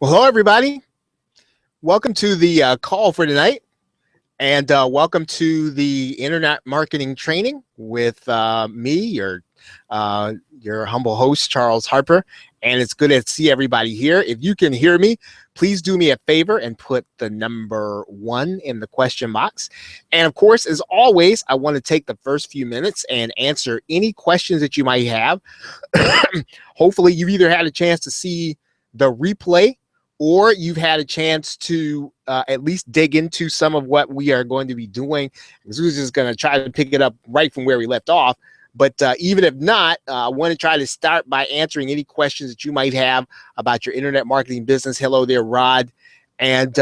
Well, hello, everybody. Welcome to the call for tonight, and welcome to the Internet Marketing Training with me, your humble host, Charles Harper. And it's good to see everybody here. If you can hear me, please do me a favor and put the number 1 in the question box. And of course, as always, I want to take the first few minutes and answer any questions that you might have. Hopefully, you've either had a chance to see the replay or you've had a chance to at least dig into some of what we are going to be doing. Zeus is going to try to pick it up right from where we left off. But even if not, I want to try to start by answering any questions that you might have about your internet marketing business. Hello there, Rod, and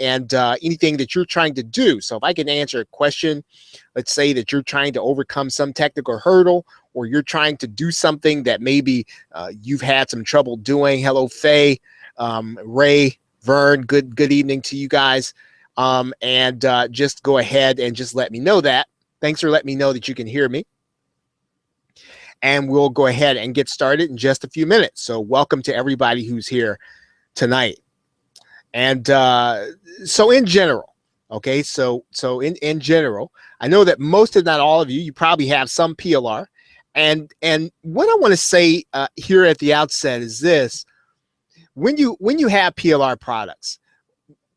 anything that you're trying to do. So if I can answer a question, let's say that you're trying to overcome some technical hurdle, or you're trying to do something that maybe you've had some trouble doing. Hello, Faye. Ray, Vern, good evening to you guys. And just go ahead and just let me know that. Thanks for letting me know that you can hear me. And we'll go ahead and get started in just a few minutes. So welcome to everybody who's here tonight. And so in general, okay, so in general, I know that most, if not all of you probably have some PLR. And what I want to say here at the outset is this. When you have PLR products,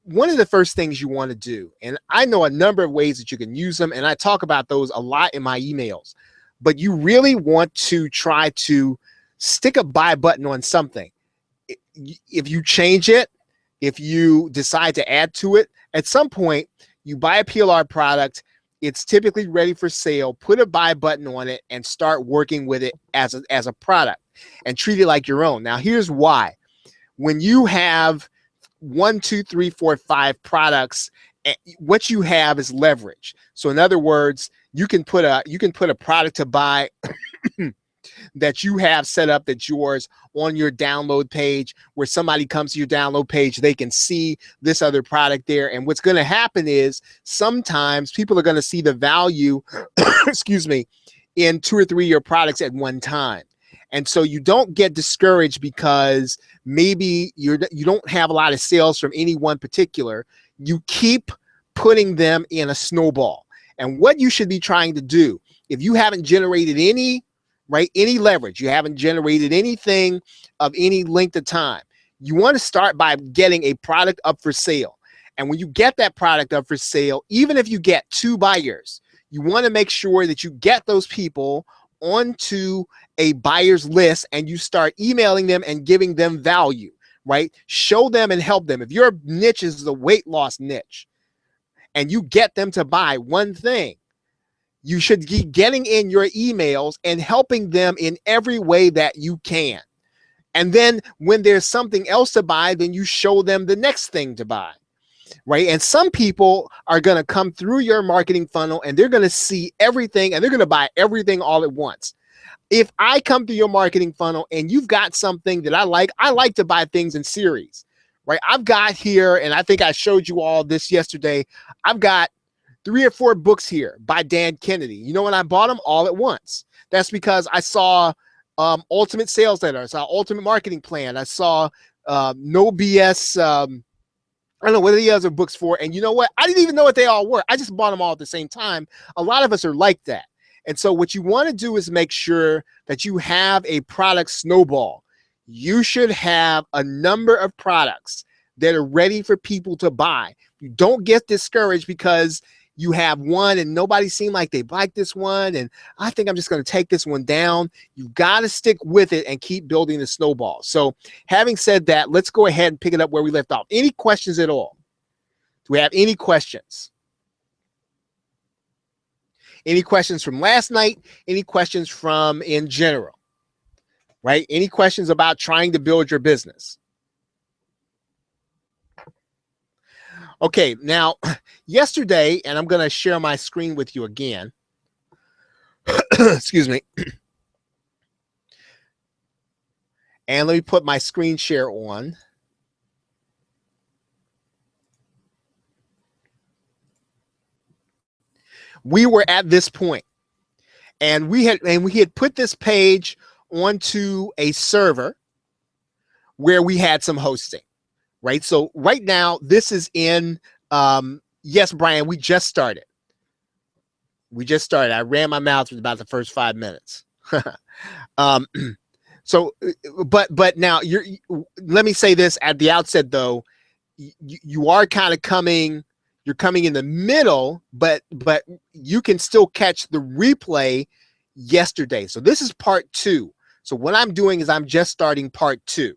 one of the first things you want to do, and I know a number of ways that you can use them, and I talk about those a lot in my emails, but you really want to try to stick a buy button on something. If you change it, if you decide to add to it, at some point you buy a PLR product, it's typically ready for sale, put a buy button on it and start working with it as a product and treat it like your own. Now, here's why. When you have 1, 2, 3, 4, 5 products, what you have is leverage. So in other words, you can put a product to buy that you have set up that's yours on your download page, where somebody comes to your download page, they can see this other product there. And what's going to happen is sometimes people are going to see the value, excuse me, in 2 or 3 of your products at one time. And so you don't get discouraged because maybe you don't have a lot of sales from any one particular. You keep putting them in a snowball. And what you should be trying to do, if you haven't generated any leverage, you haven't generated anything of any length of time, you want to start by getting a product up for sale. And when you get that product up for sale, even if you get 2 buyers, you want to make sure that you get those people onto a buyer's list and you start emailing them and giving them value, right? Show them and help them. If your niche is the weight loss niche and you get them to buy one thing, you should be getting in your emails and helping them in every way that you can. And then when there's something else to buy, then you show them the next thing to buy. Right. And some people are going to come through your marketing funnel and they're going to see everything and they're going to buy everything all at once. If I come through your marketing funnel and you've got something that I like to buy things in series, right? I've got here, and I think I showed you all this yesterday, I've got 3 or 4 books here by Dan Kennedy. You know, when I bought them all at once, that's because I saw Ultimate Sales Letter, I saw Ultimate Marketing Plan, I saw No BS, I don't know what the other books for. And you know what? I didn't even know what they all were. I just bought them all at the same time. A lot of us are like that. And so what you want to do is make sure that you have a product snowball. You should have a number of products that are ready for people to buy. You don't get discouraged because you have one and nobody seemed like they like this one, and I think I'm just going to take this one down. You got to stick with it and keep building the snowball. So having said that, let's go ahead and pick it up where we left off. Any questions at all? Do we have any questions? Any questions from last night? Any questions from in general? Right? Any questions about trying to build your business? Okay, now yesterday, and I'm going to share my screen with you again. Excuse me. And let me put my screen share on. We were at this point, and we had put this page onto a server where we had some hosting. right? So right now, this is in, yes, Brian, we just started. I ran my mouth for about the first 5 minutes. um, so, but now let me say this at the outset, though, you are kind of you're coming in the middle, but you can still catch the replay yesterday. So this is part 2. So what I'm doing is I'm just starting part 2.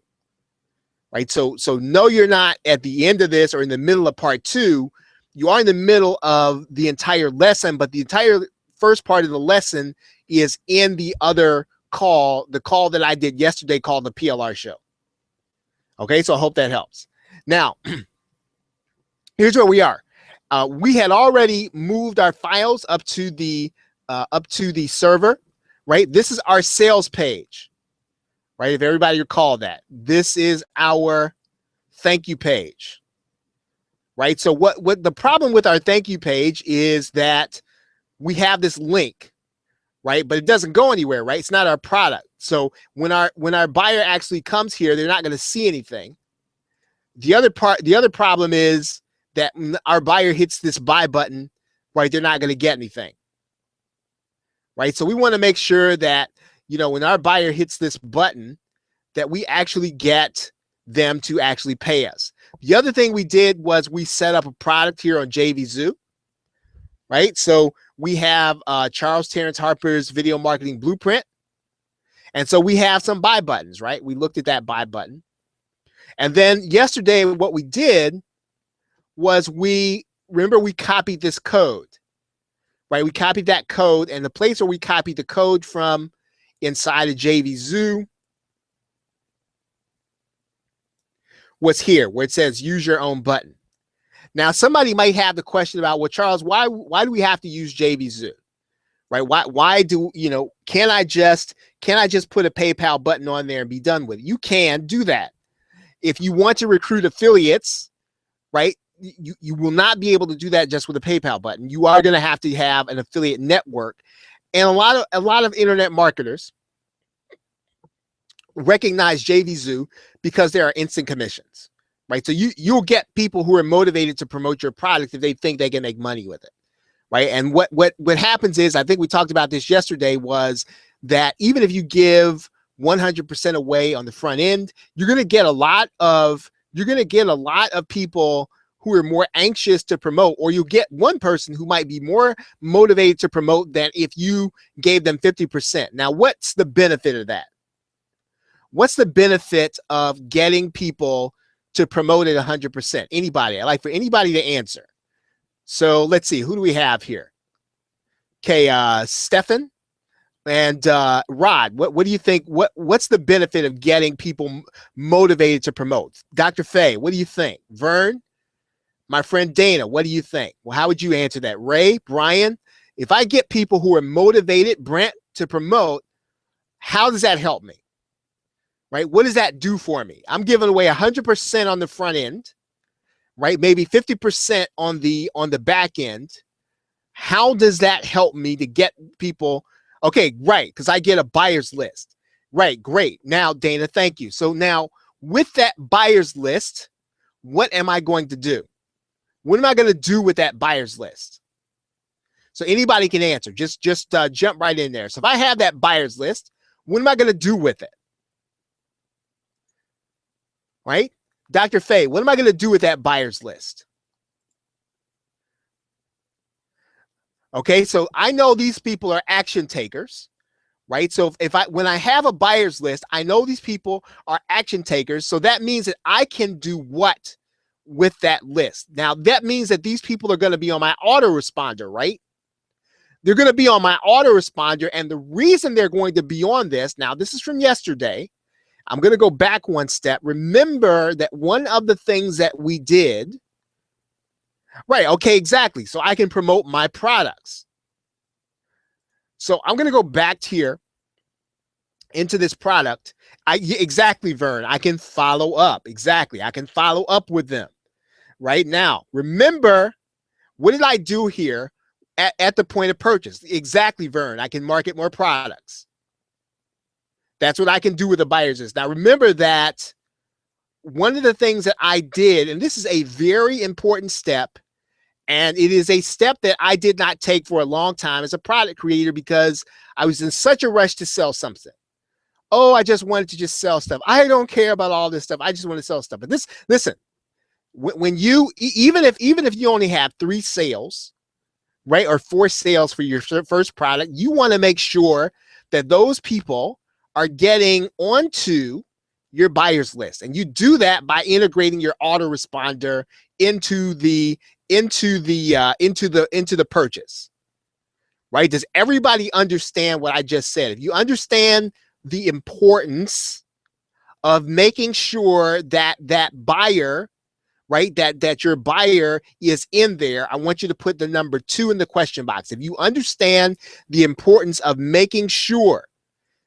Right. So no, you're not at the end of this or in the middle of part 2. You are in the middle of the entire lesson, but the entire first part of the lesson is in the other call, the call that I did yesterday called the PLR show. Okay, so I hope that helps. Now, here's where we are. We had already moved our files up to the server, right? This is our sales page. Right, if everybody recall that, this is our thank you page, right? So what the problem with our thank you page is that we have this link, right? But it doesn't go anywhere, right? It's not our product. So when our buyer actually comes here, they're not going to see anything. The other problem is that when our buyer hits this buy button, right, they're not going to get anything, right? So we want to make sure that, when our buyer hits this button, that we actually get them to actually pay us. The other thing we did was we set up a product here on JVZoo, right? So we have Charles Terrence Harper's video marketing blueprint. And so we have some buy buttons, right? We looked at that buy button. And then yesterday, what we did was we copied this code, right? We copied that code, and the place where we copied the code from inside of JVZoo was here, where it says use your own button. Now, somebody might have the question about, well, Charles, why do we have to use JVZoo, right? Why do, can I just put a PayPal button on there and be done with it? You can do that. If you want to recruit affiliates, right, you will not be able to do that just with a PayPal button. You are going to have an affiliate network. And a lot of internet marketers recognize JVZoo because there are instant commissions, right? So you'll get people who are motivated to promote your product if they think they can make money with it, right? And what happens is, I think we talked about this yesterday, was that even if you give 100% away on the front end, you're going to get a lot of people who are more anxious to promote, or you'll get one person who might be more motivated to promote than if you gave them 50%. Now, what's the benefit of that? What's the benefit of getting people to promote it 100%? Anybody? I'd like for anybody to answer. So let's see, who do we have here? Okay, Stefan and Rod. What do you think? What's the benefit of getting people motivated to promote? Dr. Faye, what do you think? Vern, my friend Dana, what do you think? Well, how would you answer that? Ray, Brian, if I get people who are motivated, Brent, to promote, how does that help me? Right? What does that do for me? I'm giving away 100% on the front end, right? Maybe 50% on the back end. How does that help me to get people? Okay, right, because I get a buyer's list. Right, great. Now, Dana, thank you. So now with that buyer's list, what am I going to do? What am I going to do with that buyer's list? So anybody can answer. Just jump right in there. So if I have that buyer's list, what am I going to do with it? Right? Dr. Faye, what am I going to do with that buyer's list? Okay, so I know these people are action takers, right? So when I have a buyer's list, I know these people are action takers. So that means that I can do what with that list? Now, that means that these people are going to be on my autoresponder, right? They're going to be on my autoresponder. And the reason they're going to be on this, now this is from yesterday. I'm going to go back one step. Remember that one of the things that we did, right? Okay, exactly. So I can promote my products. So I'm going to go back here into this product. Exactly, Vern. I can follow up. Exactly. I can follow up with them right now. Remember, what did I do here at the point of purchase? Exactly, Vern. I can market more products. That's what I can do with the buyer's list. Now, remember that one of the things that I did, and this is a very important step, and it is a step that I did not take for a long time as a product creator because I was in such a rush to sell something. Oh, I just wanted to just sell stuff. I don't care about all this stuff. I just want to sell stuff. But this, listen, when you, even if you only have 3 sales, right, or 4 sales for your first product, you want to make sure that those people are getting onto your buyers list, and you do that by integrating your autoresponder into the purchase. Right? Does everybody understand what I just said? If you understand the importance of making sure that that buyer, right, that your buyer is in there, I want you to put the number 2 in the question box. If you understand the importance of making sure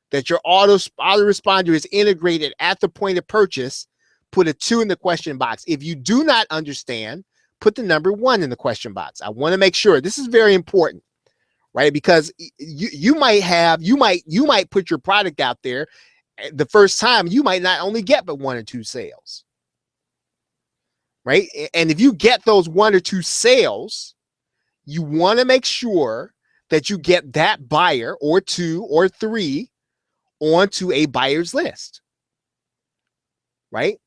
that your autoresponder is integrated at the point of purchase, put a 2 in the question box. If you do not understand, put the number 1 in the question box. I want to make sure this is very important, right? Because you might put your product out there the first time, you might not only get but 1 or 2 sales, right? And if you get those 1 or 2 sales, you want to make sure that you get that buyer or 2 or 3 onto a buyer's list, right?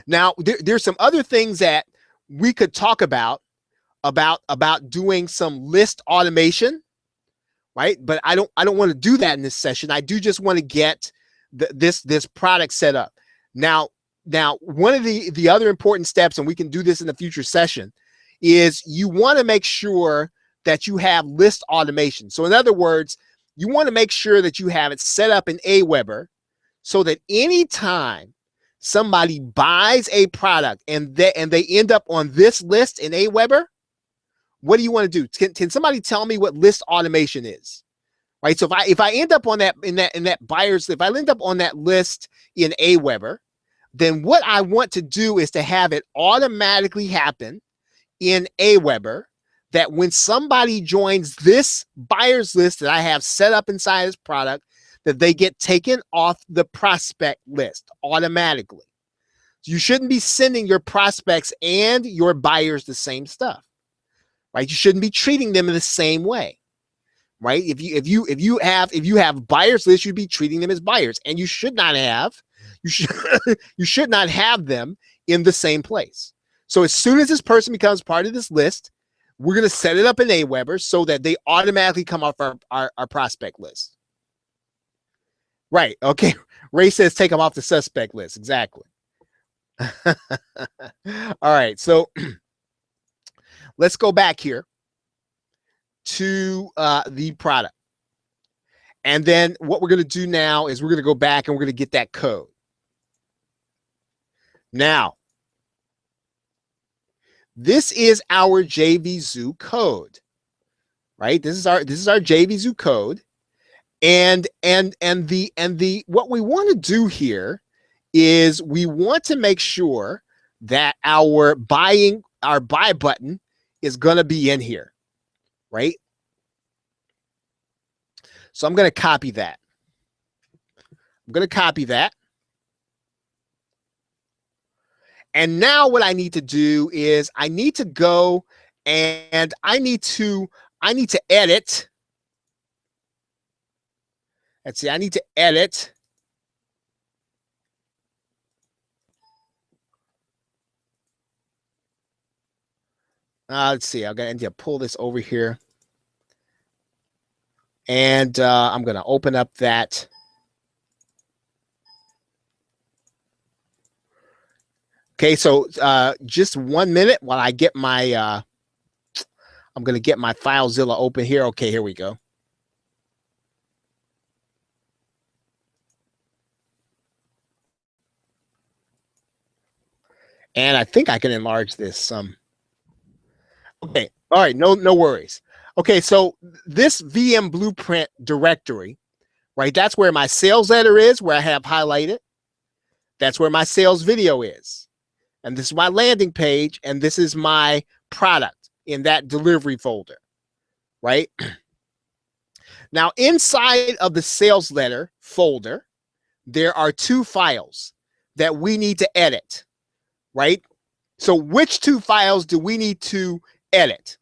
Now, there's some other things that we could talk about doing some list automation, right? But I don't want to do that in this session. I do just want to get this product set up. Now, one of the other important steps, and we can do this in a future session, is you want to make sure that you have list automation. So in other words, you want to make sure that you have it set up in Aweber so that anytime somebody buys a product and they end up on this list in Aweber, what do you want to do? Can somebody tell me what list automation is? Right. So if I end up on that in that buyer's, if I end up on that list in Aweber, then what I want to do is to have it automatically happen in Aweber, that when somebody joins this buyer's list that I have set up inside this product, that they get taken off the prospect list automatically. You shouldn't be sending your prospects and your buyers the same stuff, right? You shouldn't be treating them in the same way, right? If you have buyers list, you'd be treating them as buyers, and you should not have them in the same place. So as soon as this person becomes part of this list, we're going to set it up in Aweber so that they automatically come off our prospect list. Right. Okay. Ray says take them off the suspect list. Exactly. All right. So let's go back here to the product. And then what we're going to do now is we're going to go back and we're going to get that code. Now, this is our JVZoo code, right? This is our JVZoo code, and what we want to do here is we want to make sure that our buy button is going to be in here, right? So I'm going to copy that. And now what I need to do is I need to go and I need to edit. Let's see, I need to edit. Let's see, I'm going to pull this over here. And I'm going to open up that. Okay, so just 1 minute while I get my, I'm going to get my FileZilla open here. Okay, here we go. And I think I can enlarge this some. Okay, all right, no worries. Okay, so this VM Blueprint directory, right, that's where my sales letter is, where I have highlighted. That's where my sales video is. And this is my landing page, and this is my product in that delivery folder, right? Now, inside of the sales letter folder, there are 2 files. that we need to edit, right? So which 2 files do we need to edit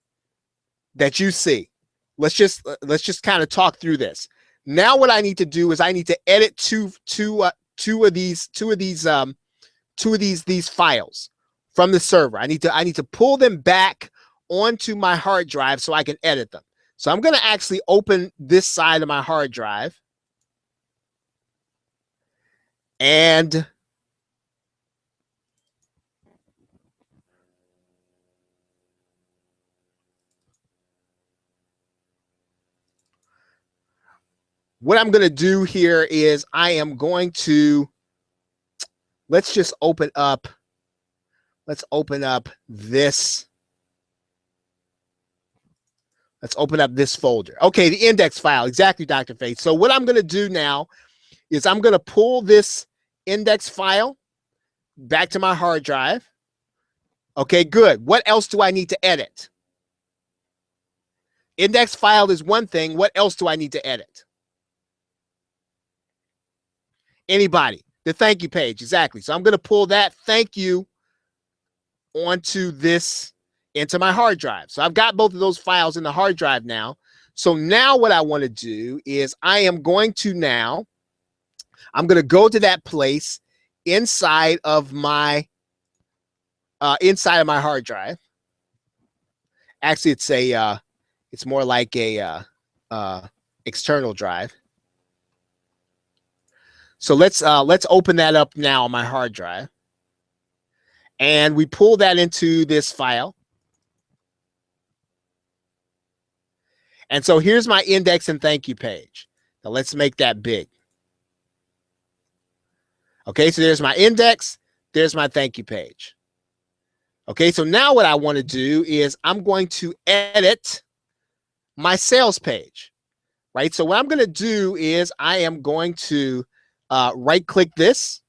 that you see? Let's just kind of talk through this. Now what I need to do is I need to edit two of these files from the server. I need to pull them back onto my hard drive so I can edit them. So I'm going to actually open this side of my hard drive, and what I'm going to do here is I am going to, let's open up this. Let's open up this folder. Okay, the index file. Exactly, Dr. Faith. So what I'm going to do now is I'm going to pull this index file back to my hard drive. Okay, good. What else do I need to edit? Index file is one thing. What else do I need to edit? Anybody? The thank you page. Exactly. So I'm going to pull that thank you onto into my hard drive. So I've got both of those files in the hard drive now. So now what I want to do is I'm going to go to that place inside of my hard drive. Actually, it's more like a external drive. So let's open that up now on my hard drive, and we pull that into this file. And so here's my index and thank you page. Now let's make that big. Okay, so there's my index, there's my thank you page. Okay, so now what I want to do is I'm going to edit my sales page, right? So what I'm going to do is I am going to right click this,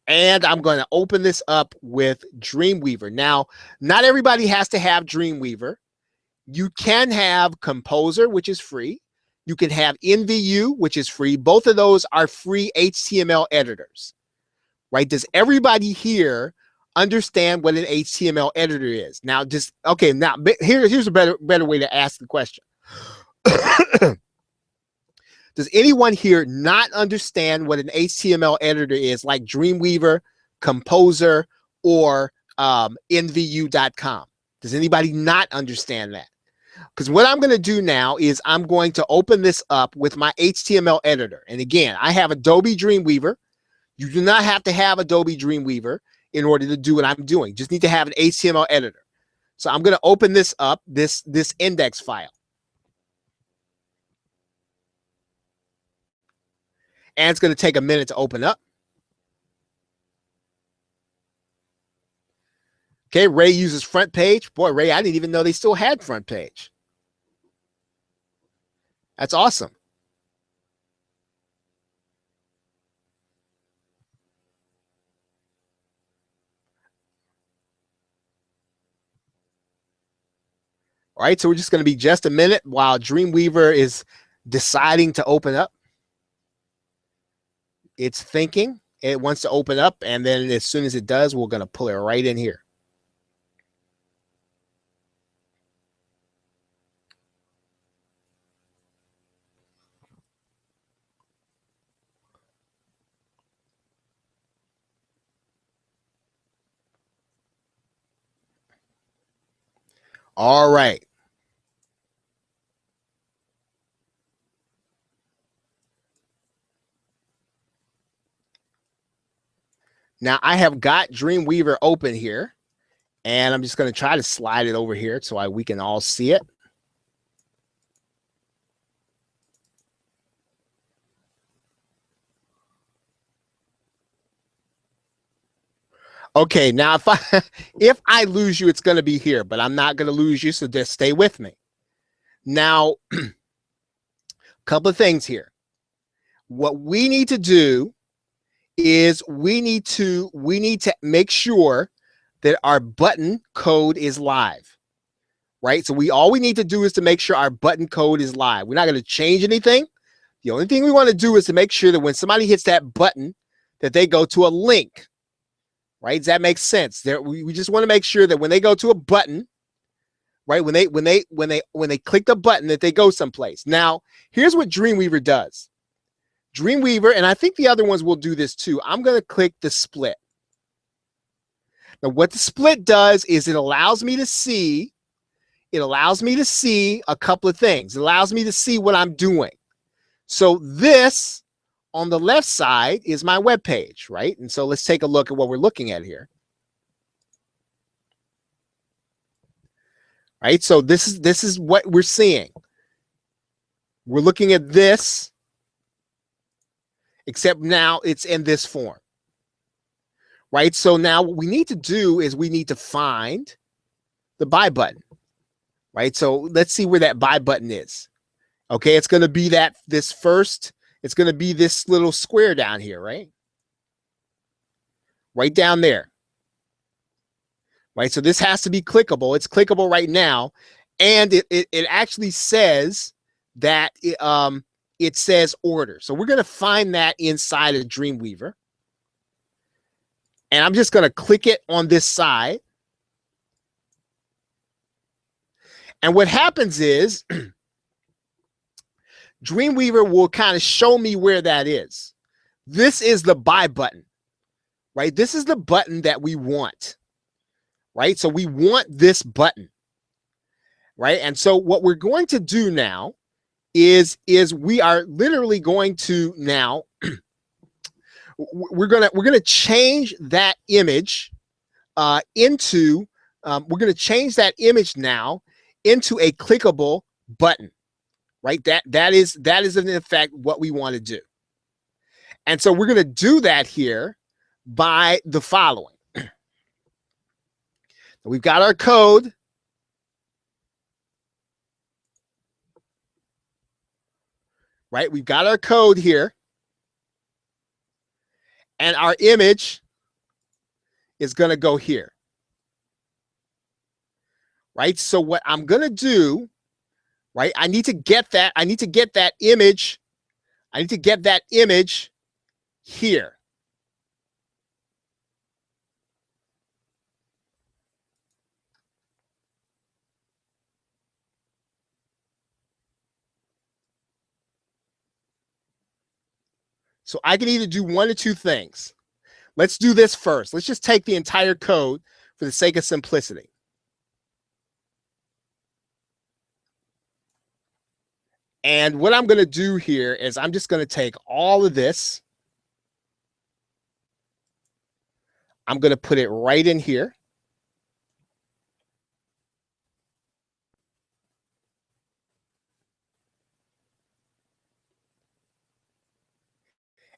and I'm going to open this up with Dreamweaver. Now, not everybody has to have Dreamweaver. You can have Composer, which is free. You can have NVU, which is free. Both of those are free HTML editors, right? Does everybody here understand what an HTML editor is? Now, now here's a better way to ask the question. Does anyone here not understand what an HTML editor is, like Dreamweaver, Composer, or NVU.com? Does anybody not understand that? Because what I'm going to do now is I'm going to open this up with my HTML editor. And again, I have Adobe Dreamweaver. You do not have to have Adobe Dreamweaver in order to do what I'm doing. You just need to have an HTML editor. So I'm going to open this up, this index file. And it's going to take a minute to open up. Okay, Ray uses front page. Boy, Ray, I didn't even know they still had front page. That's awesome. All right, so we're just going to be just a minute while Dreamweaver is deciding to open up. It's thinking. It wants to open up, and then as soon as it does, we're going to pull it right in here. All right. Now I have got Dreamweaver open here, and I'm just going to try to slide it over here so we can all see it. Okay, now if I lose you, it's going to be here, but I'm not going to lose you, so just stay with me. Now, a couple of things here. What we need to do is we need to make sure that our button code is live, right? So all we need to do is to make sure our button code is live. We're not going to change anything. The only thing we want to do is to make sure that when somebody hits that button, that they go to a link, right? Does that make sense? We just want to make sure that when they go to a button, right? When they click the button, that they go someplace. Now, here's what Dreamweaver does. Dreamweaver, and I think the other ones will do this too. I'm going to click the split. Now, what the split does is it allows me to see a couple of things. It allows me to see what I'm doing. So this on the left side is my web page, right? And so let's take a look at what we're looking at here. Right? So this is what we're seeing. We're looking at this, except now it's in this form. Right? So now what we need to do is we need to find the buy button. Right? So let's see where that buy button is. Okay, it's going to be it's going to be this little square down here, right? Right down there. Right, so this has to be clickable. It's clickable right now, and it actually says that it says order. So we're going to find that inside of Dreamweaver, and I'm just going to click it on this side. And what happens is Dreamweaver will kind of show me where that is. This is the buy button, right? This is the button that we want. Right? So we want this button, right? And so what we're going to do now is we are literally going to now we're gonna change that image into we're gonna change that image now into a clickable button, right? That is in effect what we want to do. And so we're gonna do that here by the following. We've got our code. Right? We've got our code here. And our image is going to go here. Right? So what I'm going to do, right? I need to get that image. I need to get that image here. So I can either do one or two things. Let's do this first. Let's just take the entire code for the sake of simplicity. And what I'm going to do here is I'm just going to take all of this. I'm going to put it right in here.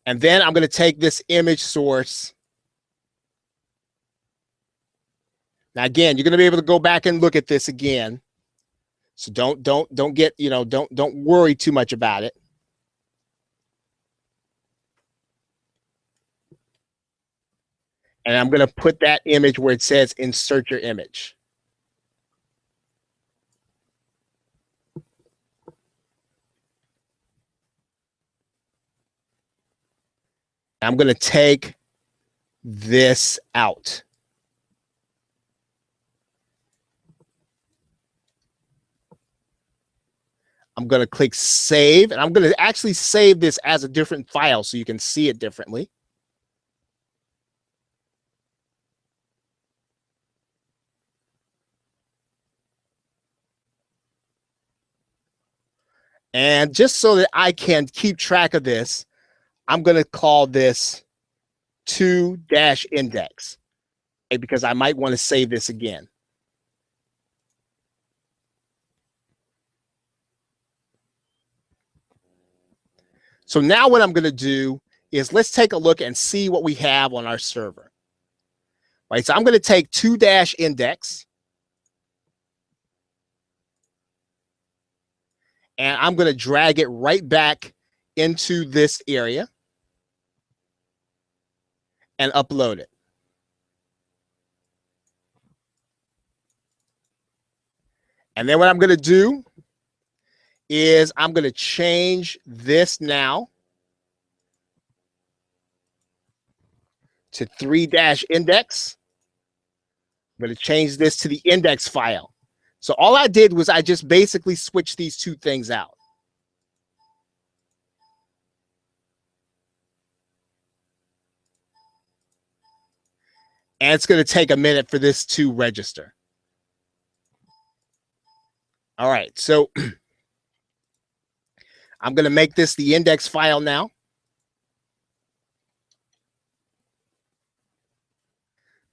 And then I'm going to take this image source. Now, again, you're going to be able to go back and look at this again. So don't get, don't worry too much about it. And I'm going to put that image where it says insert your image. I'm going to take this out. I'm going to click save, and I'm going to actually save this as a different file so you can see it differently. And just so that I can keep track of this, I'm going to call this to-index, because I might want to save this again. So now what I'm going to do is let's take a look and see what we have on our server. Right, so I'm going to take to-index, and I'm going to drag it right back into this area and upload it. And then what I'm going to do is I'm going to change this now to 3-index. I'm going to change this to the index file. So all I did was I just basically switched these two things out. And it's going to take a minute for this to register. All right, so I'm going to make this the index file now.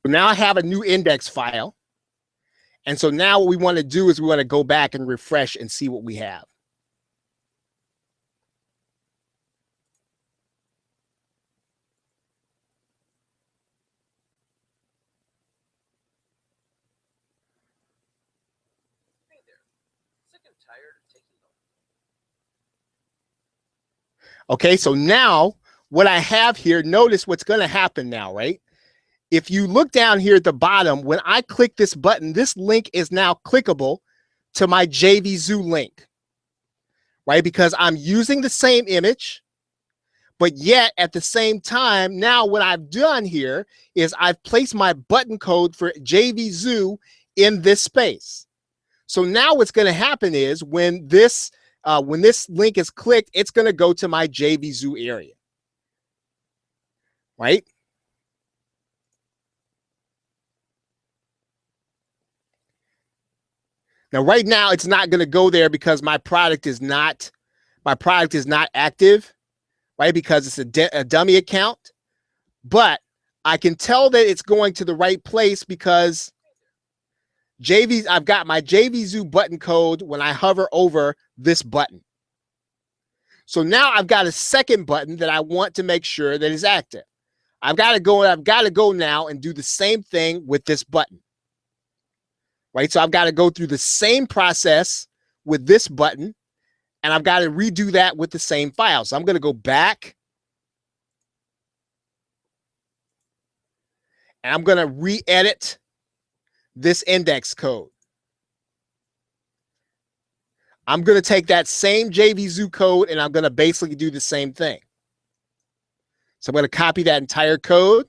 So now I have a new index file. And so now what we want to do is we want to go back and refresh and see what we have. Okay, so now what I have here, notice what's going to happen now, right? If you look down here at the bottom, when I click this button, this link is now clickable to my JVZoo link, right? Because I'm using the same image, but yet at the same time, now what I've done here is I've placed my button code for JVZoo in this space. So now what's going to happen is when this link is clicked, it's going to go to my JVZoo area, right? Now, right now, it's not going to go there because my product is not active, right? Because it's a dummy account. But I can tell that it's going to the right place because I've got my JVZoo button code when I hover over this button. So now I've got a second button that I want to make sure that is active. I've got to go now and do the same thing with this button. Right? So I've got to go through the same process with this button, and I've got to redo that with the same file. So I'm going to go back, and I'm going to re-edit this index code. I'm going to take that same JVZoo code, and I'm going to basically do the same thing. So I'm going to copy that entire code.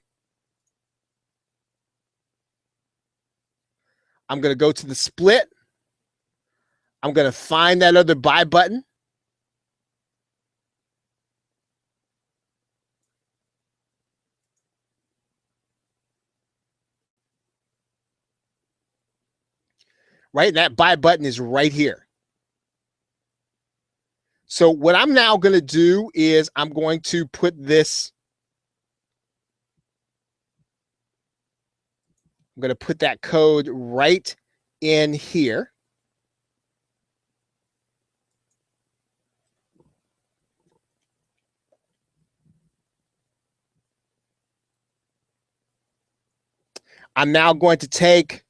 I'm going to go to the split. I'm going to find that other buy button. Right? That buy button is right here. So what I'm now going to do is I'm going to put this. I'm going to put that code right in here. I'm now going to take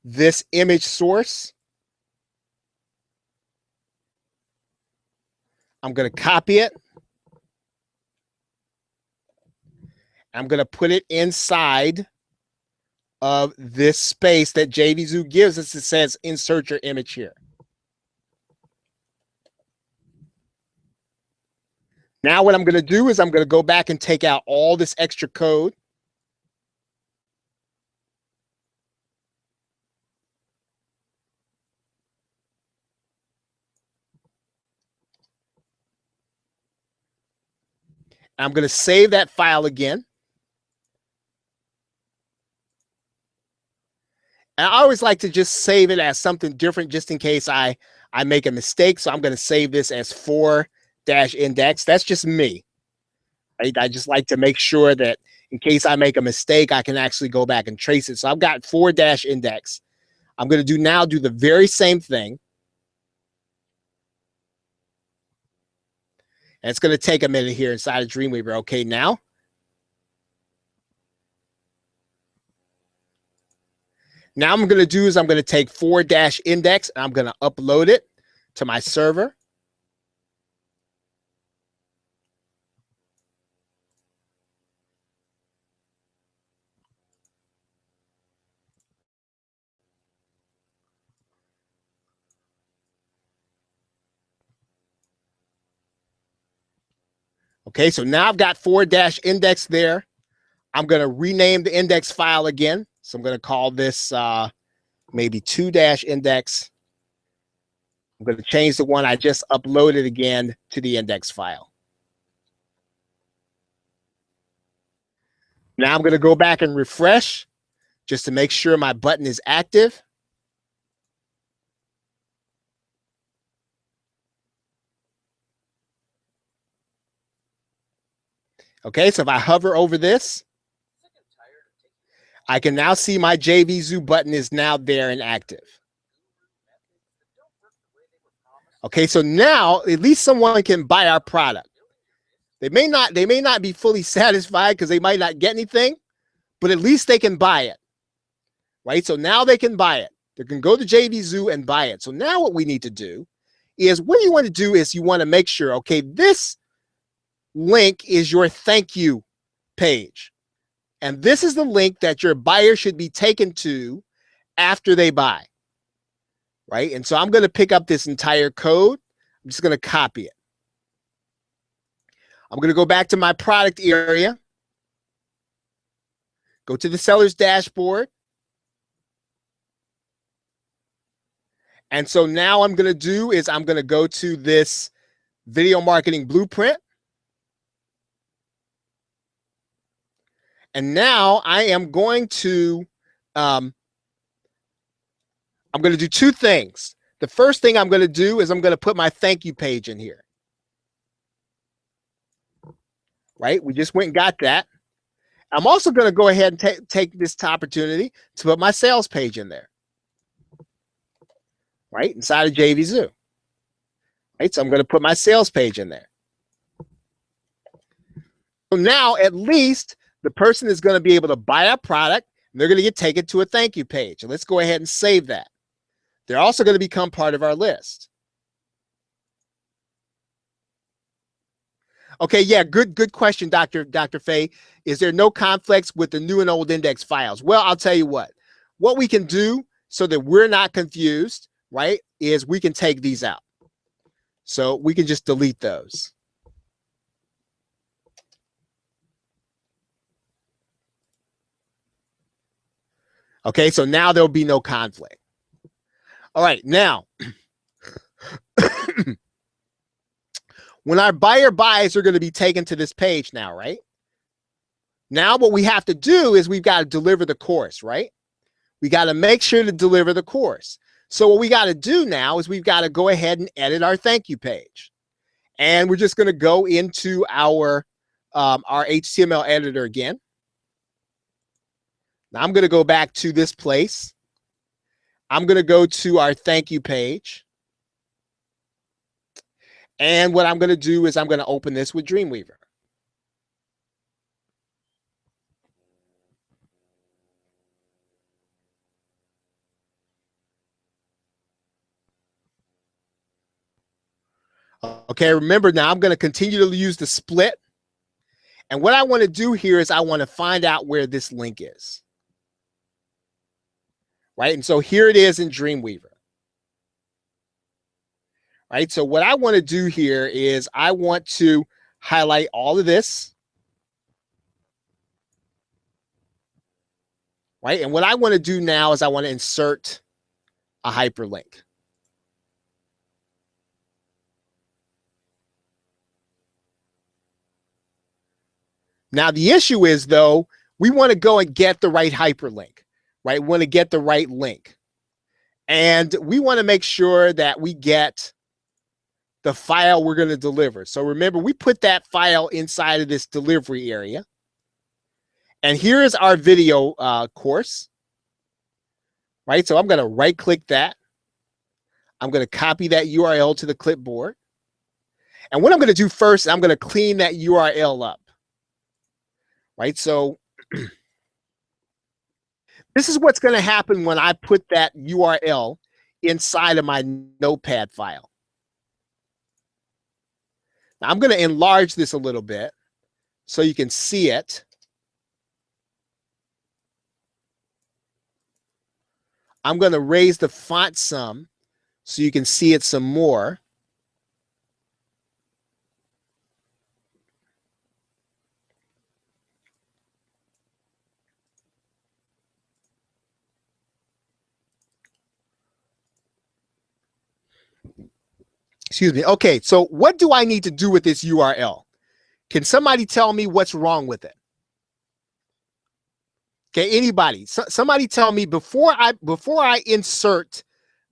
this image source. I'm going to copy it. I'm going to put it inside of this space that JVZoo gives us. It says insert your image here. Now what I'm going to do is I'm going to go back and take out all this extra code. I'm going to save that file again. And I always like to just save it as something different just in case I make a mistake. So I'm going to save this as 4-index. That's just me. Right? I just like to make sure that in case I make a mistake, I can actually go back and trace it. So I've got 4-index. I'm going to do the very same thing. And it's going to take a minute here inside of Dreamweaver. Okay, now. Now I'm going to do is I'm going to take 4-index and I'm going to upload it to my server. Okay, so now I've got 4-index there. I'm going to rename the index file again. So I'm going to call this maybe 2-index. I'm going to change the one I just uploaded again to the index file. Now I'm going to go back and refresh just to make sure my button is active. Okay, so if I hover over this, I can now see my JVZoo button is now there and active. Okay, so now at least someone can buy our product. They may not be fully satisfied because they might not get anything, but at least they can buy it. Right? So now they can buy it. They can go to JVZoo and buy it. So now what we need to do is what you want to do is you want to make sure, okay, this link is your thank you page. And this is the link that your buyer should be taken to after they buy. Right? And so I'm going to pick up this entire code. I'm just going to copy it. I'm going to go back to my product area, go to the seller's dashboard. And so now I'm going to do is I'm going to go to this video marketing blueprint. And now I am going to, I'm going to do two things. The first thing I'm going to do is I'm going to put my thank you page in here. Right? We just went and got that. I'm also going to go ahead and take this opportunity to put my sales page in there. Right? Inside of JVZoo. Right? So I'm going to put my sales page in there. So now at least the person is going to be able to buy a product and they're going to get taken to a thank you page. And let's go ahead and save that. They're also going to become part of our list. Okay, yeah, good question, Dr. Fay. Is there no conflicts with the new and old index files? Well, I'll tell you what we can do so that we're not confused, right, is we can take these out. So we can just delete those. Okay, so now there'll be no conflict. All right, now, when our buyer buys, they're going to be taken to this page now, right? Now what we have to do is we've got to deliver the course, right? We got to make sure to deliver the course. So what we got to do now is we've got to go ahead and edit our thank you page. And we're just going to go into our HTML editor again. Now I'm going to go back to this place. I'm going to go to our thank you page. And what I'm going to do is I'm going to open this with Dreamweaver. Okay, remember now I'm going to continue to use the split. And what I want to do here is I want to find out where this link is. Right, and so here it is in Dreamweaver. Right, so what I want to do here is I want to highlight all of this. Right, and what I want to do now is I want to insert a hyperlink. Now, the issue is, though, we want to go and get the right hyperlink, right? We want to get the right link. And we want to make sure that we get the file we're going to deliver. So remember, we put that file inside of this delivery area. And here is our video course, right? So I'm going to right-click that. I'm going to copy that URL to the clipboard. And what I'm going to do first, I'm going to clean that URL up. Right, so this is what's going to happen when I put that URL inside of my notepad file. Now I'm going to enlarge this a little bit so you can see it. I'm going to raise the font some so you can see it some more. Excuse me. Okay, so what do I need to do with this URL? Can somebody tell me what's wrong with it? Okay, anybody, somebody tell me before I insert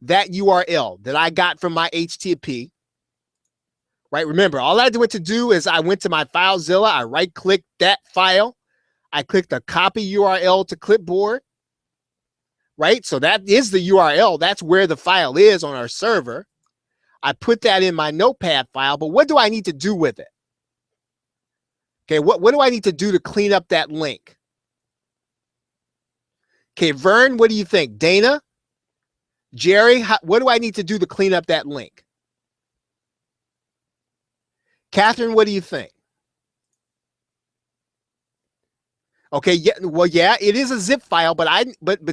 that URL that I got from my HTTP, right? Remember, all I went to do is I went to my FileZilla, I right-clicked that file, I clicked the copy URL to clipboard, right? So that is the URL. That's where the file is on our server. I put that in my notepad file, but what do I need to do with it? Okay, what do I need to do to clean up that link? Okay, Vern, what do you think? Dana? Jerry, what do I need to do to clean up that link? Catherine, what do you think? Okay, yeah, well, yeah, it is a zip file, but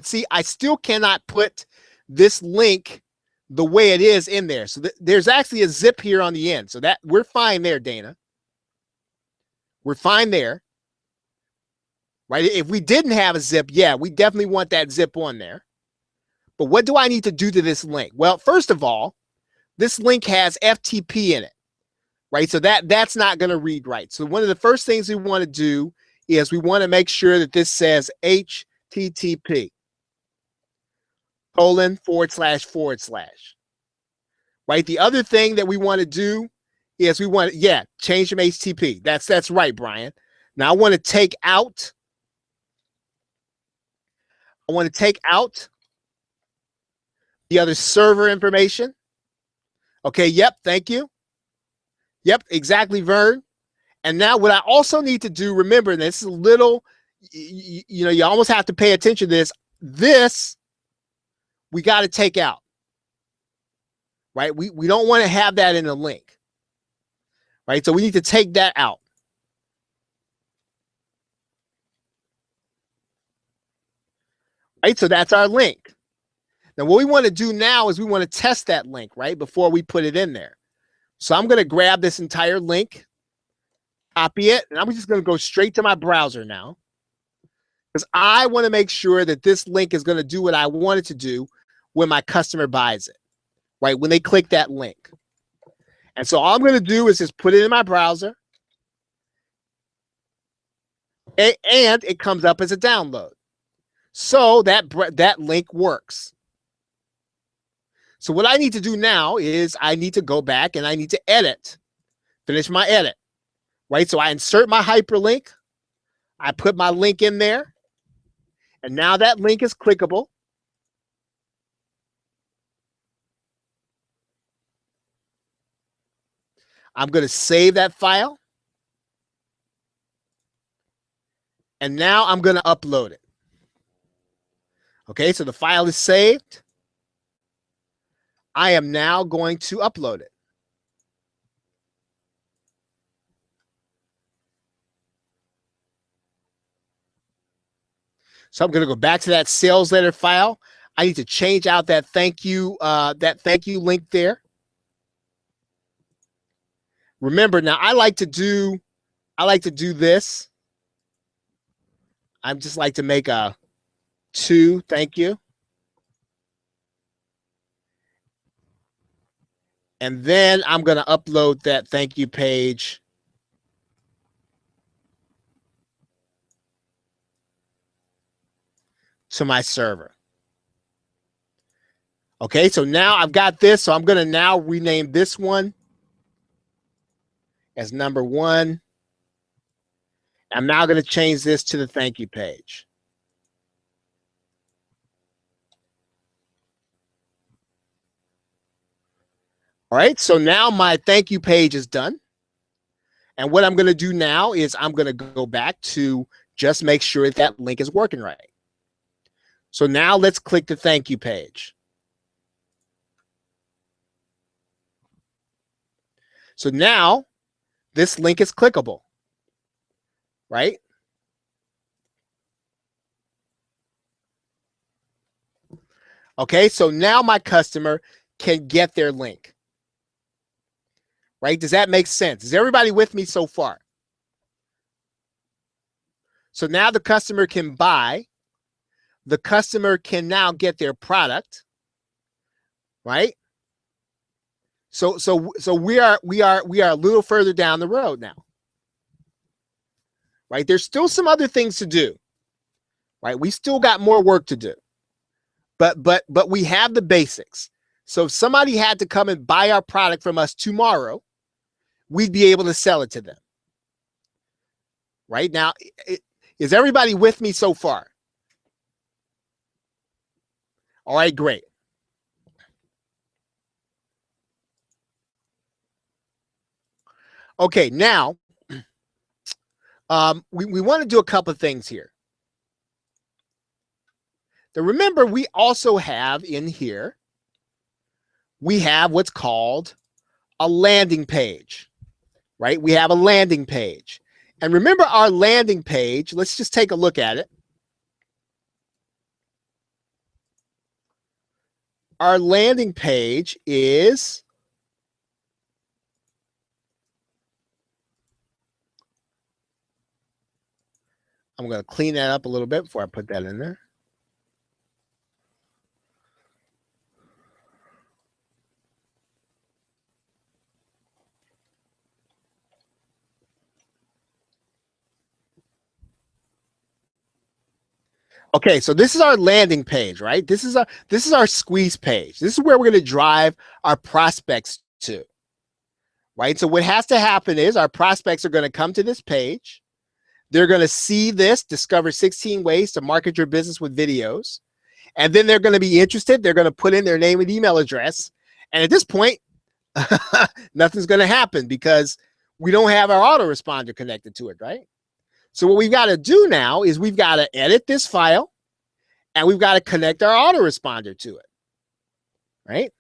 see, I still cannot put this link the way it is in there. So there's actually a zip here on the end. So that we're fine there, Dana. We're fine there. Right? If we didn't have a zip, yeah, we definitely want that zip on there. But what do I need to do to this link? Well, first of all, this link has FTP in it, right? So that's not going to read right. So one of the first things we want to do is we want to make sure that this says HTTP : // right? The other thing that we want to do is we want to, change from HTTP. That's right, Brian. Now I want to take out the other server information. Okay, yep, thank you. Yep, exactly, Vern. And now what I also need to do, remember, this is a little, you almost have to pay attention to this. This we got to take out, right? We don't want to have that in the link, right? So we need to take that out. Right, so that's our link. Now what we want to do now is we want to test that link, right, before we put it in there. So I'm going to grab this entire link, copy it, and I'm just going to go straight to my browser now, because I want to make sure that this link is going to do what I want it to do when my customer buys it, right, when they click that link. And so all I'm going to do is just put it in my browser, and it comes up as a download. So that link works. So what I need to do now is I need to go back and I need to finish my edit, right? So I insert my hyperlink, I put my link in there, and now that link is clickable. I'm going to save that file, and now I'm going to upload it. Okay, so the file is saved. I am now going to upload it. So I'm going to go back to that sales letter file. I need to change out that thank you link there. Remember, now I like to do this. I just like to make a to thank you. And then I'm going to upload that thank you page to my server. Okay, so now I've got this. So I'm going to now rename this one as number 1. I'm now going to change this to the thank you page. All right, so now my thank you page is done. And what I'm going to do now is I'm going to go back to just make sure that link is working right. So now let's click the thank you page. So now this link is clickable, right? Okay, so now my customer can get their link. Right? Does that make sense? Is everybody with me so far? So now the customer can buy. The customer can now get their product, right? So we are a little further down the road now. Right? There's still some other things to do. Right? We still got more work to do. But we have the basics. So if somebody had to come and buy our product from us tomorrow, we'd be able to sell it to them. Right? Now, is everybody with me so far? All right, great. Okay, now we want to do a couple of things here. Now, remember, we also have in here, we have what's called a landing page, right? We have a landing page. And remember our landing page, let's just take a look at it. Our landing page is I'm going to clean that up a little bit before I put that in there. Okay, so this is our landing page, right? This is our squeeze page. This is where we're going to drive our prospects to. Right? So what has to happen is our prospects are going to come to this page. They're going to see this, discover 16 ways to market your business with videos. And then they're going to be interested. They're going to put in their name and email address. And at this point, nothing's going to happen because we don't have our autoresponder connected to it, right? So what we've got to do now is we've got to edit this file and we've got to connect our autoresponder to it, right?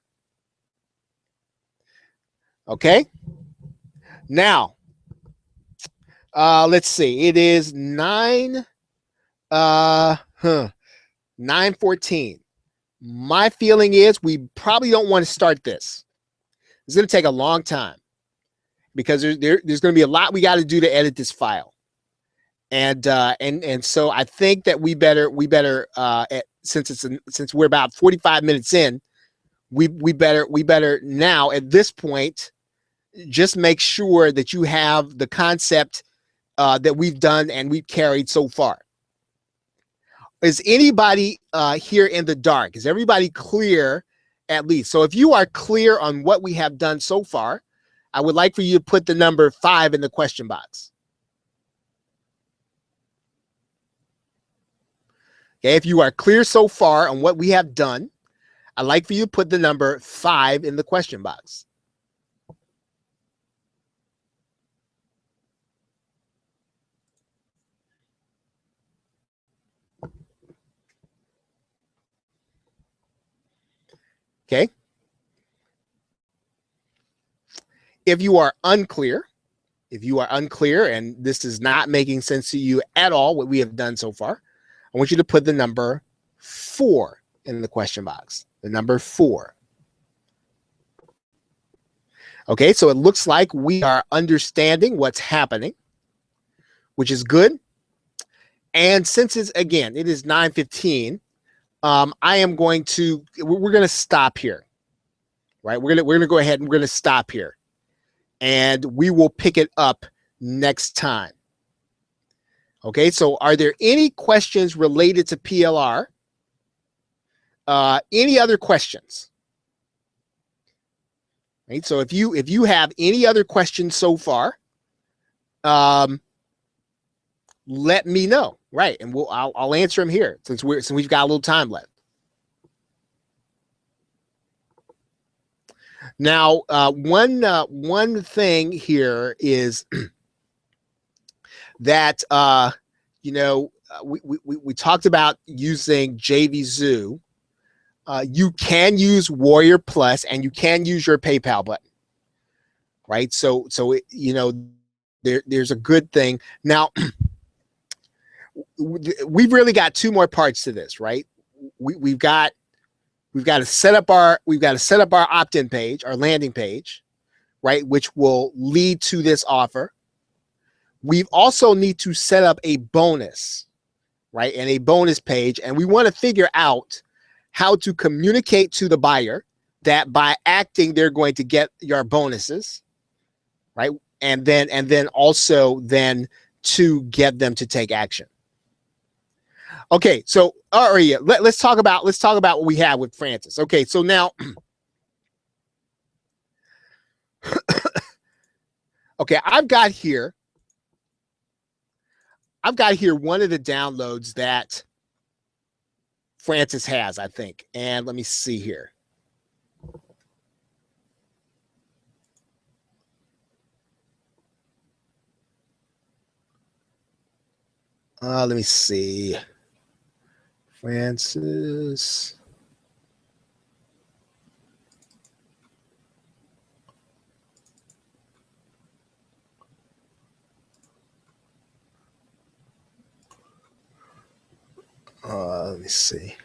Okay. Now, let's see. It is 9:14. My feeling is we probably don't want to start this. It's going to take a long time because there's going to be a lot we got to do to edit this file. And so I think that we better since we're about 45 minutes in, we better now at this point just make sure that you have the concept that we've done and we've carried so far. Is anybody here in the dark? Is everybody clear at least? So if you are clear on what we have done so far, I would like for you to put the number 5 in the question box. Okay, if you are clear so far on what we have done, I'd like for you to put the number 5 in the question box. Okay. If you are unclear and this is not making sense to you at all, what we have done so far, I want you to put the number 4 in the question box. The number 4. Okay, so it looks like we are understanding what's happening, which is good. And since it is 9:15, we're going to stop here, right? We're going to go ahead and we're going to stop here, and we will pick it up next time. Okay, so are there any questions related to PLR? Any other questions? Right. So if you have any other questions so far, let me know. Right, and I'll answer them here since we've got a little time left. Now, one thing here is that we talked about using JVZoo. You can use Warrior Plus and you can use your PayPal button, right? So there's a good thing. Now, we've really got 2 more parts to this, right? We've got to set up our opt-in page, our landing page, right, which will lead to this offer. We also need to set up a bonus, right, and a bonus page, and we want to figure out how to communicate to the buyer that by acting, they're going to get your bonuses, right? And then also then to get them to take action. Okay, so Aria, let's talk about what we have with Francis. Okay, so now, okay, I've got here one of the downloads that Francis has, I think, and let me see here. Let me see. Francis. Let me see.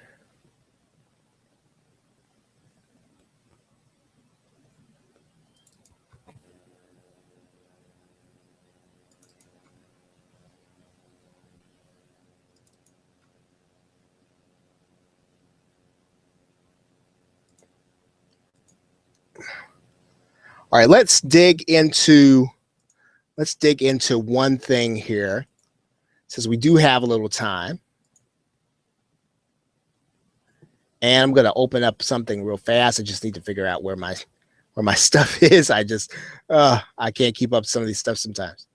All right, let's dig into one thing here, since we do have a little time. And I'm going to open up something real fast. I just need to figure out where my stuff is. I can't keep up some of these stuff sometimes.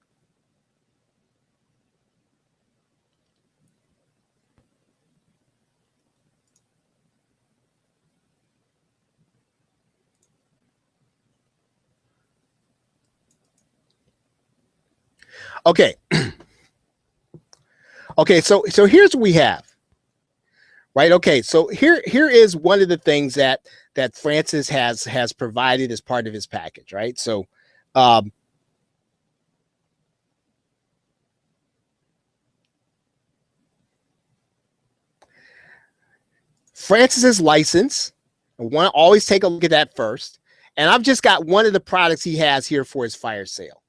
Okay. Okay, so here's what we have. Right. Okay. So here is one of the things that Francis has provided as part of his package. Right. So, Francis's license. I want to always take a look at that first. And I've just got one of the products he has here for his fire sale.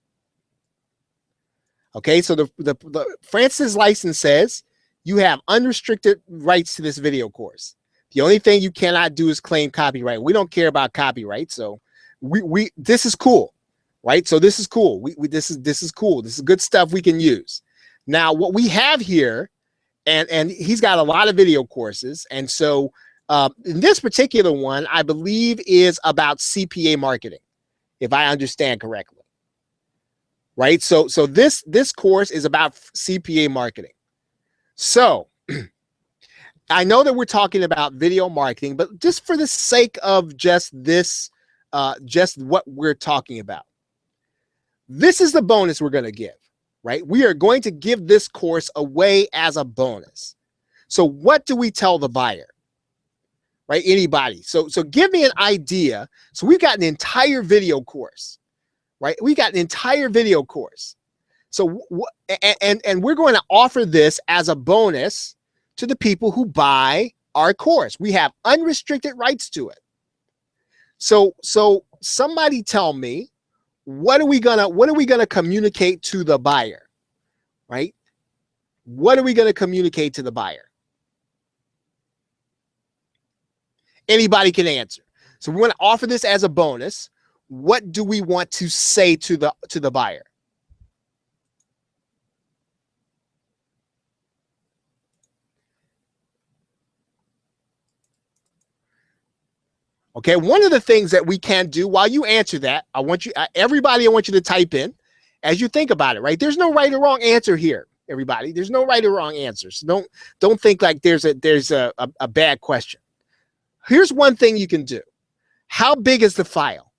Okay. So the Francis license says you have unrestricted rights to this video course. The only thing you cannot do is claim copyright. We don't care about copyright. So this is cool, right? So this is cool. This is cool. This is good stuff we can use. Now, what we have here, and he's got a lot of video courses. And so in this particular one, I believe is about CPA marketing, if I understand correctly. Right? So this course is about CPA marketing. So I know that we're talking about video marketing, but just for the sake of just what we're talking about, this is the bonus we're going to give, right? We are going to give this course away as a bonus. So what do we tell the buyer, right? Anybody. So give me an idea. So we've got an entire video course, right? We got an entire video course. So, and we're going to offer this as a bonus to the people who buy our course. We have unrestricted rights to it. So somebody tell me, what are we gonna communicate to the buyer, right? What are we gonna communicate to the buyer? Anybody can answer. So we want to offer this as a bonus. What do we want to say to the buyer? Okay, one of the things that we can do while you answer that, I want you to type in as you think about it, right? There's no right or wrong answer here, everybody. There's no right or wrong answer. So don't think like there's a bad question. Here's one thing you can do. How big is the file?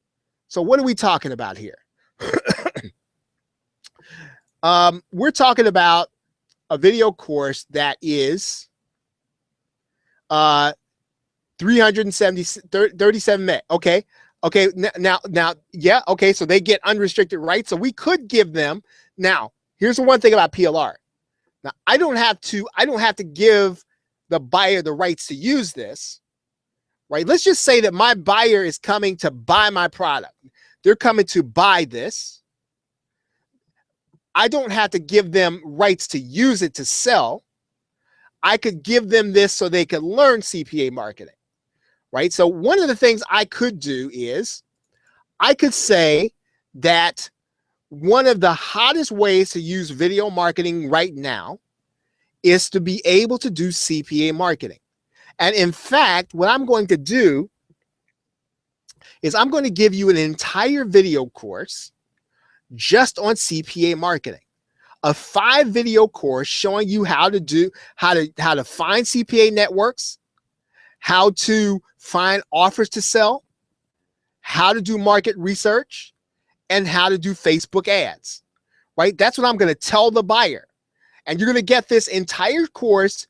So what are we talking about here? We're talking about a video course that is 37 meg. Okay. Now, yeah. Okay. So they get unrestricted rights. So we could give them. Now, here's the one thing about PLR. Now, I don't have to give the buyer the rights to use this, right? Let's just say that my buyer is coming to buy my product. They're coming to buy this. I don't have to give them rights to use it to sell. I could give them this so they could learn CPA marketing. right? So one of the things I could do is I could say that one of the hottest ways to use video marketing right now is to be able to do CPA marketing. And in fact, what I'm going to do is I'm going to give you an entire video course just on CPA marketing. A 5-video course showing you how to find CPA networks, how to find offers to sell, how to do market research, and how to do Facebook ads, right? That's what I'm going to tell the buyer. And you're going to get this entire course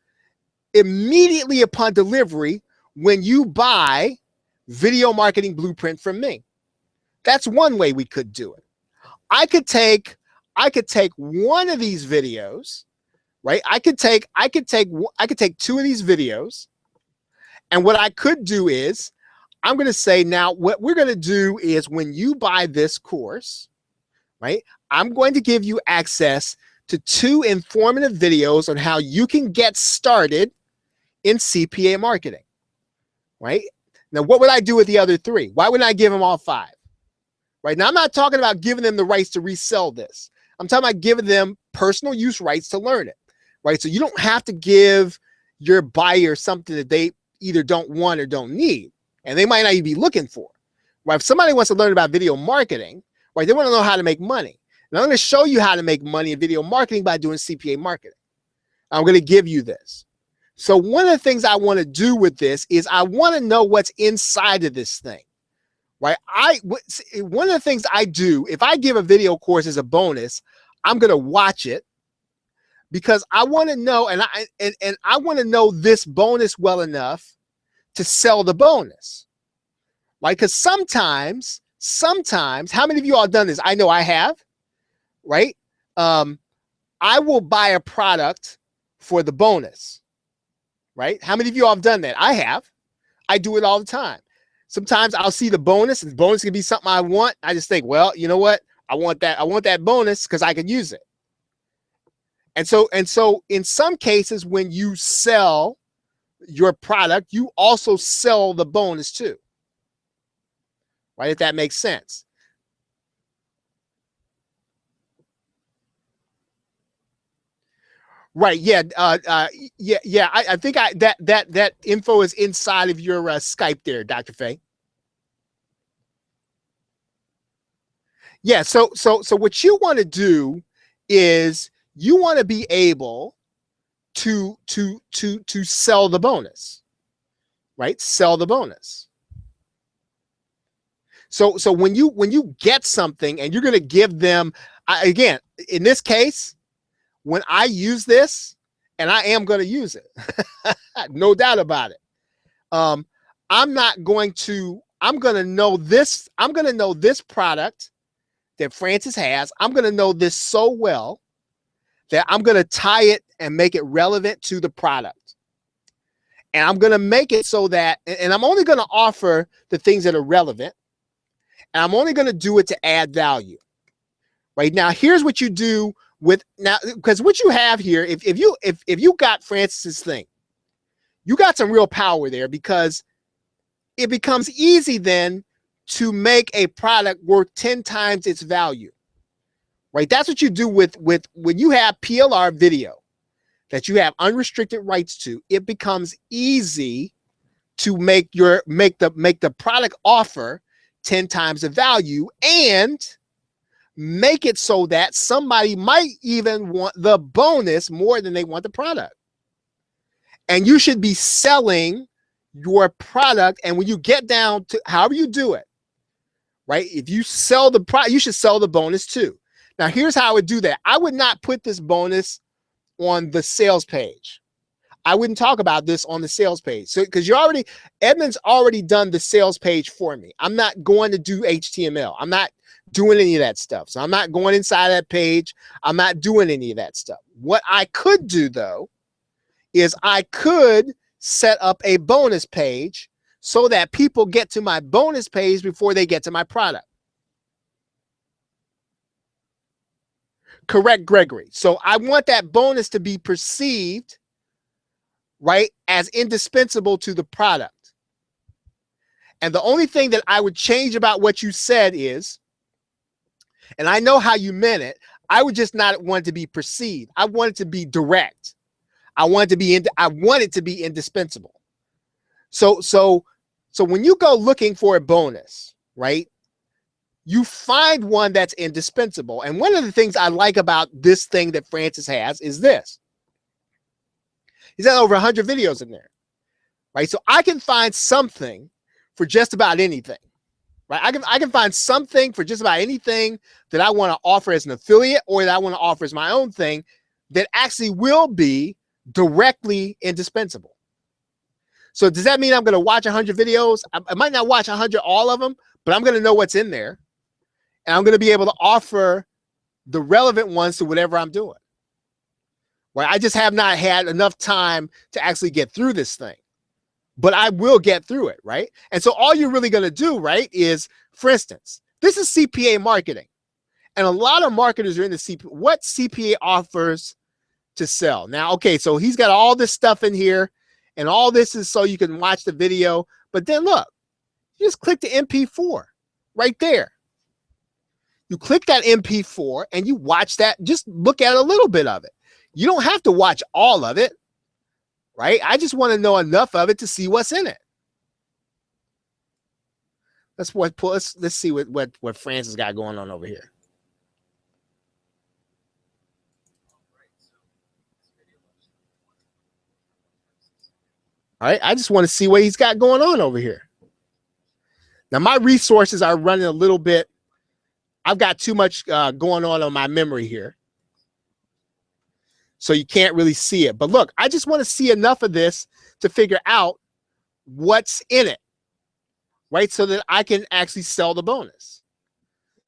immediately upon delivery when you buy Video Marketing Blueprint from me. That's one way we could do it. I could take one of these videos, right? I could take 2 of these videos, and what I could do is I'm going to say, now what we're going to do is when you buy this course, right, I'm going to give you access to 2 informative videos on how you can get started in CPA marketing, right? Now, what would I do with the other 3? Why wouldn't I give them all 5? Right now, I'm not talking about giving them the rights to resell this. I'm talking about giving them personal use rights to learn it, right? So you don't have to give your buyer something that they either don't want or don't need, and they might not even be looking for. Right? If somebody wants to learn about video marketing, right, they want to know how to make money. And I'm going to show you how to make money in video marketing by doing CPA marketing. I'm going to give you this. So one of the things I want to do with this is I want to know what's inside of this thing. Right? One of the things I do, if I give a video course as a bonus, I'm going to watch it because I want to know, and I want to know this bonus well enough to sell the bonus. Right? Because sometimes, how many of you all have done this? I know I have, right? I will buy a product for the bonus, right? How many of you all have done that? I have. I do it all the time. Sometimes I'll see the bonus, and the bonus can be something I want. I just think, well, you know what? I want that bonus because I can use it. And so in some cases, when you sell your product, you also sell the bonus too. Right? If that makes sense. Right. Yeah. Yeah. I think that info is inside of your Skype there, Dr. Faye. Yeah. So what you want to do is you want to be able to sell the bonus, right? Sell the bonus. So when you get something and you're going to give them, again, in this case, when I use this, and I am going to use it, no doubt about it. I'm going to know this. I'm going to know this product that Francis has. I'm going to know this so well that I'm going to tie it and make it relevant to the product. And I'm going to make it so that, and I'm only going to offer the things that are relevant, and I'm only going to do it to add value. Right now, here's what you do with now, because what you have here, if you got Francis's thing, you got some real power there, because it becomes easy then to make a product worth 10 times its value. Right? That's what you do with when you have PLR video that you have unrestricted rights to. It becomes easy to make the product offer 10 times the value, and make it so that somebody might even want the bonus more than they want the product. And you should be selling your product. And when you get down to however you do it, right? If you sell the product, you should sell the bonus too. Now, here's how I would do that. I would not put this bonus on the sales page. I wouldn't talk about this on the sales page. So, because Edmund's already done the sales page for me. I'm not going to do HTML. I'm not doing any of that stuff. So I'm not going inside that page. I'm not doing any of that stuff. What I could do, though, is I could set up a bonus page so that people get to my bonus page before they get to my product. Correct, Gregory. So I want that bonus to be perceived, right, as indispensable to the product. And the only thing that I would change about what you said is, and I know how you meant it, I would just not want it to be perceived. I want it to be direct. I want it to be indispensable. So when you go looking for a bonus, right? You find one that's indispensable. And one of the things I like about this thing that Francis has is this. He's got over 100 videos in there, right? So I can find something for just about anything, right? I can find something for just about anything that I want to offer as an affiliate or that I want to offer as my own thing that actually will be directly indispensable. So does that mean I'm going to watch 100 videos? I might not watch 100, all of them, but I'm going to know what's in there. And I'm going to be able to offer the relevant ones to whatever I'm doing. Right? I just have not had enough time to actually get through this thing. But I will get through it, right? And so all you're really going to do, right, is, for instance, this is CPA marketing. And a lot of marketers are in the CPA. What CPA offers to sell? Now, okay, so he's got all this stuff in here, and all this is so you can watch the video. But then look, you just click the MP4 right there. You click that MP4 and you watch that. Just look at a little bit of it. You don't have to watch all of it. Right? I just want to know enough of it to see what's in it. Let's see what Francis got going on over here. All right, I just want to see what he's got going on over here. Now my resources are running a little bit. I've got too much going on my memory here. So you can't really see it. But look, I just want to see enough of this to figure out what's in it, right? So that I can actually sell the bonus.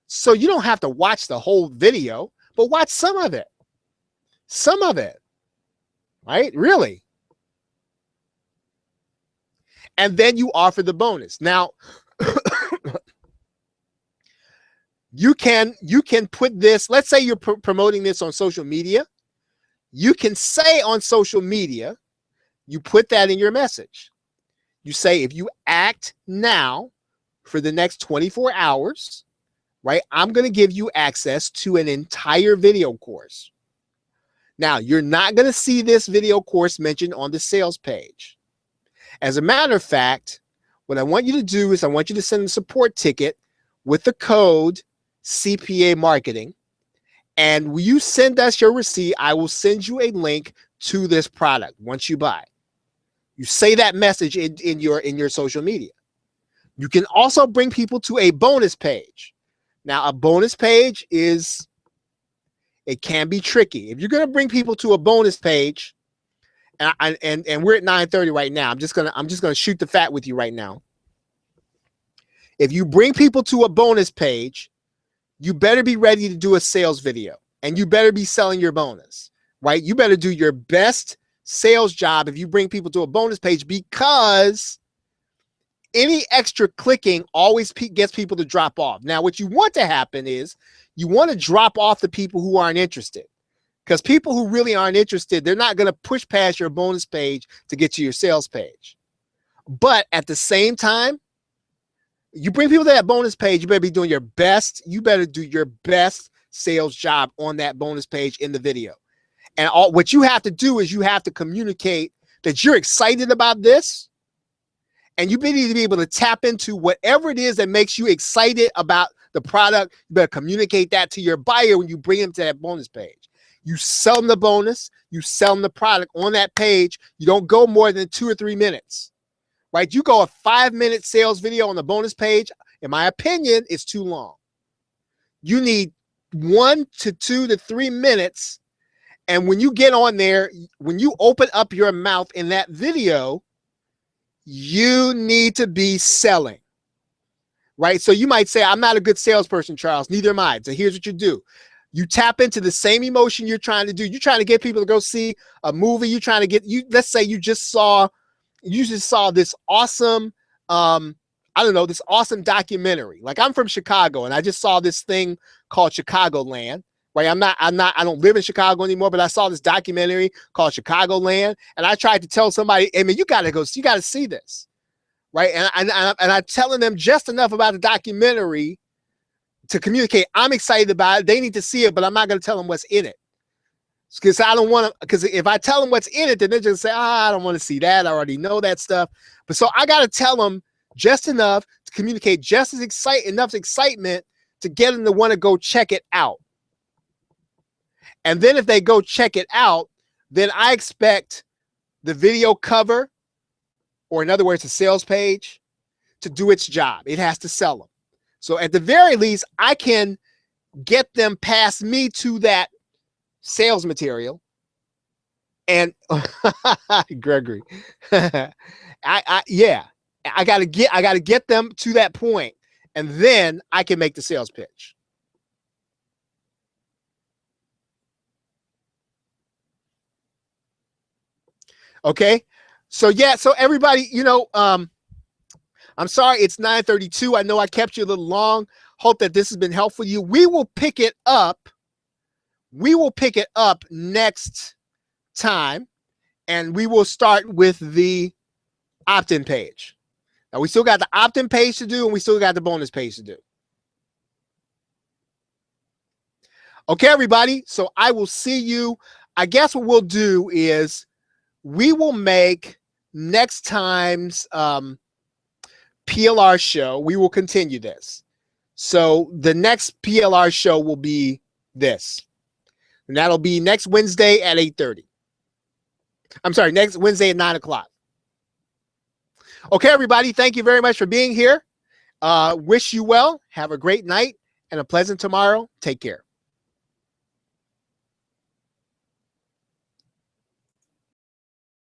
So you don't have to watch the whole video, but watch some of it. Some of it, right? Really. And then you offer the bonus. Now, you can put this, let's say you're promoting this on social media. You can say on social media, you put that in your message. You say, if you act now for the next 24 hours, right, I'm going to give you access to an entire video course. Now, you're not going to see this video course mentioned on the sales page. As a matter of fact, what I want you to do is I want you to send a support ticket with the code CPA marketing. And when you send us your receipt, I will send you a link to this product once you buy. You say that message in your social media. You can also bring people to a bonus page. Now, a bonus page it can be tricky. If you're going to bring people to a bonus page, and we're at 9:30 right now. I'm just gonna shoot the fat with you right now. If you bring people to a bonus page, you better be ready to do a sales video and you better be selling your bonus, right? You better do your best sales job if you bring people to a bonus page, because any extra clicking always gets people to drop off. Now, what you want to happen is you want to drop off the people who aren't interested, because people who really aren't interested, they're not going to push past your bonus page to get to your sales page. But at the same time, you bring people to that bonus page, you better be doing your best. You better do your best sales job on that bonus page in the video. And what you have to do is you have to communicate that you're excited about this. And you need to be able to tap into whatever it is that makes you excited about the product. You better communicate that to your buyer when you bring them to that bonus page. You sell them the bonus, you sell them the product on that page. You don't go more than 2 or 3 minutes. Right? You go a 5-minute sales video on the bonus page, in my opinion, it's too long. You need 1 to 2 to 3 minutes. And when you get on there, when you open up your mouth in that video, you need to be selling. Right? So you might say, I'm not a good salesperson, Charles. Neither am I. So here's what you do. You tap into the same emotion you're trying to do. You're trying to get people to go see a movie. You're trying to get, let's say you just saw this awesome, this awesome documentary. Like, I'm from Chicago and I just saw this thing called Chicagoland, right? I don't live in Chicago anymore, but I saw this documentary called Chicagoland. And I tried to tell somebody, I mean, you got to see this, right? And I'm telling them just enough about the documentary to communicate. I'm excited about it. They need to see it, but I'm not going to tell them what's in it. Because I don't want to, because if I tell them what's in it, then they're just say, I don't want to see that. I already know that stuff. But so I got to tell them just enough to communicate just as enough excitement to get them to want to go check it out. And then if they go check it out, then I expect the video cover, or in other words, the sales page, to do its job. It has to sell them. So at the very least, I can get them past me to that sales material. And Gregory, yeah, I gotta get them to that point, and then I can make the sales pitch. Okay, so yeah, so everybody, I'm sorry it's 9:32. I know I kept you a little long. Hope that this has been helpful to you. We will pick it up. We will pick it up next time, and we will start with the opt-in page. Now we still got the opt-in page to do, and we still got the bonus page to do. Okay, everybody. So I will see you. I guess what we'll do is we will make next time's PLR show. We will continue this. So the next PLR show will be this. And that'll be next Wednesday at 8:30. I'm sorry, next Wednesday at 9 o'clock. Okay, everybody. Thank you very much for being here. Wish you well. Have a great night and a pleasant tomorrow. Take care.